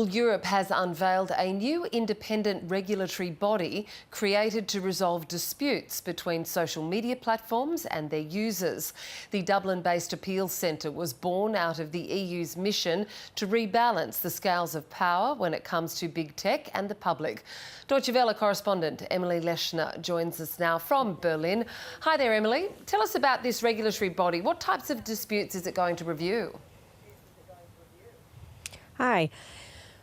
Well, Europe has unveiled a new independent regulatory body created to resolve disputes between social media platforms and their users. The Dublin-based appeals centre was born out of the EU's mission to rebalance the scales of power when it comes to big tech and the public. Deutsche Welle correspondent Emily Leshner joins us now from Berlin. Hi there, Emily. Tell us about this regulatory body. What types of disputes is it going to review? Hi.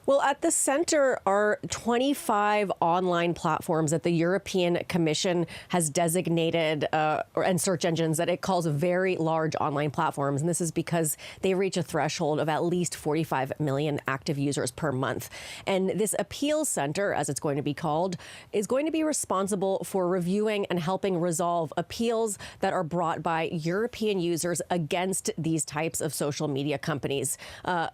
Well, at the center are 25 online platforms that the European Commission has designated and search engines that it calls very large online platforms. And this is because they reach a threshold of at least 45 million active users per month. And this appeals center, as it's going to be called, is going to be responsible for reviewing and helping resolve appeals that are brought by European users against these types of social media companies.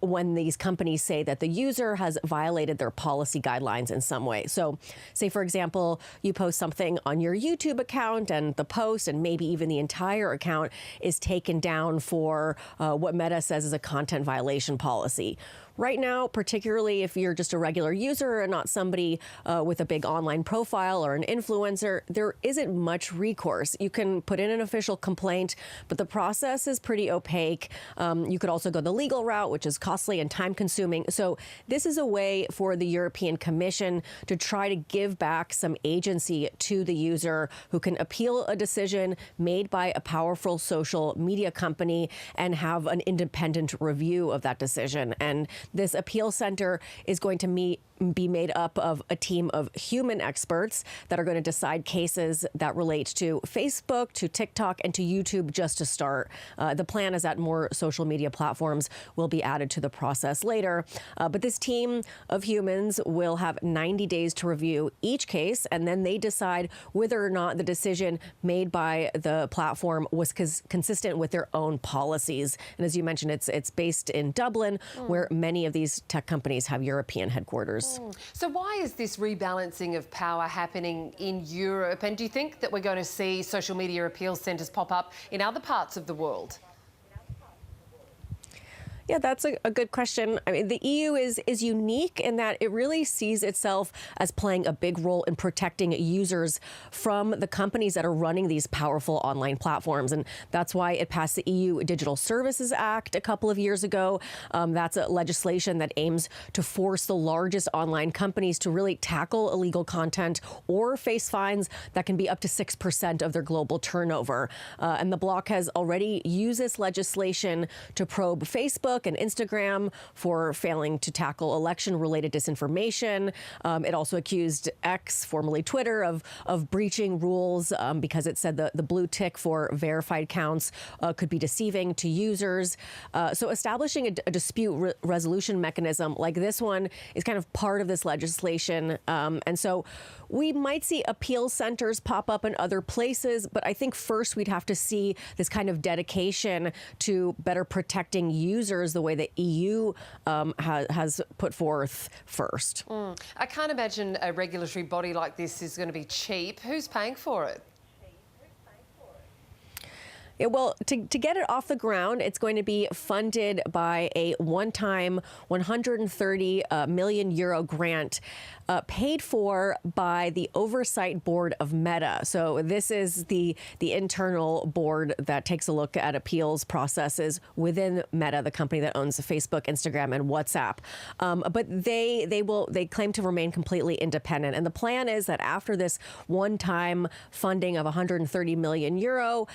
When these companies say that the user has violated their policy guidelines in some way. So say, for example, you post something on your YouTube account and the post and maybe even the entire account is taken down for what Meta says is a content violation policy. Right now, particularly if you're just a regular user and not somebody with a big online profile or an influencer, there isn't much recourse. You can put in an official complaint, but the process is pretty opaque. You could also go the legal route, which is costly and time consuming. So this is a way for the European Commission to try to give back some agency to the user who can appeal a decision made by a powerful social media company and have an independent review of that decision. And this appeal center is going to be made up of a team of human experts that are going to decide cases that relate to Facebook, to TikTok, and to YouTube just to start. The plan is that more social media platforms will be added to the process later. But this team of humans will have 90 days to review each case, and then they decide whether or not the decision made by the platform was consistent with their own policies. And as you mentioned, it's based in Dublin, where many of these tech companies have European headquarters. So why is this rebalancing of power happening in Europe? And do you think that we're going to see social media appeals centres pop up in other parts of the world? Yeah, that's a good question. I mean, the EU is unique in that it really sees itself as playing a big role in protecting users from the companies that are running these powerful online platforms. And that's why it passed the EU Digital Services Act a couple of years ago. That's a legislation that aims to force the largest online companies to really tackle illegal content or face fines that can be up to 6% of their global turnover. And the bloc has already used this legislation to probe Facebook and Instagram for failing to tackle election-related disinformation. It also accused X, formerly Twitter, of breaching rules because it said the blue tick for verified accounts could be deceiving to users. So establishing a dispute resolution mechanism like this one is kind of part of this legislation. And so we might see appeal centers pop up in other places, but I think first we'd have to see this kind of dedication to better protecting users the way the EU has put forth first. I can't imagine a regulatory body like this is going to be cheap. Who's paying for it? Yeah, well, to get it off the ground, it's going to be funded by a one-time 130 million euro grant paid for by the Oversight Board of Meta. So this is the internal board that takes a look at appeals processes within Meta, the company that owns Facebook, Instagram, and WhatsApp. But they claim to remain completely independent. And the plan is that after this one-time funding of 130 million euro,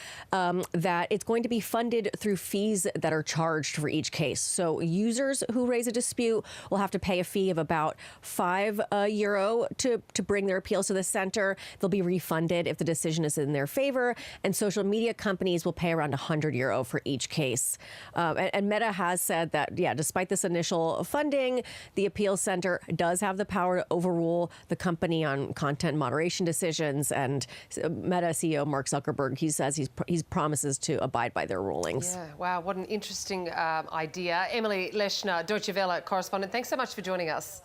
that it's going to be funded through fees that are charged for each case. So users who raise a dispute will have to pay a fee of about €5 to bring their appeals to the center. They'll be refunded if the decision is in their favor, and social media companies will pay around €100 for each case. And Meta has said that, yeah, despite this initial funding, the appeals center does have the power to overrule the company on content moderation decisions. And Meta CEO Mark Zuckerberg, he says he promises to abide by their rulings. Yeah, wow, what an interesting idea. Emily Leshner, Deutsche Welle correspondent, thanks so much for joining us.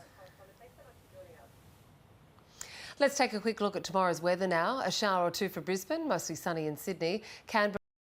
Let's take a quick look at tomorrow's weather now. A shower or two for Brisbane, mostly sunny in Sydney. Canberra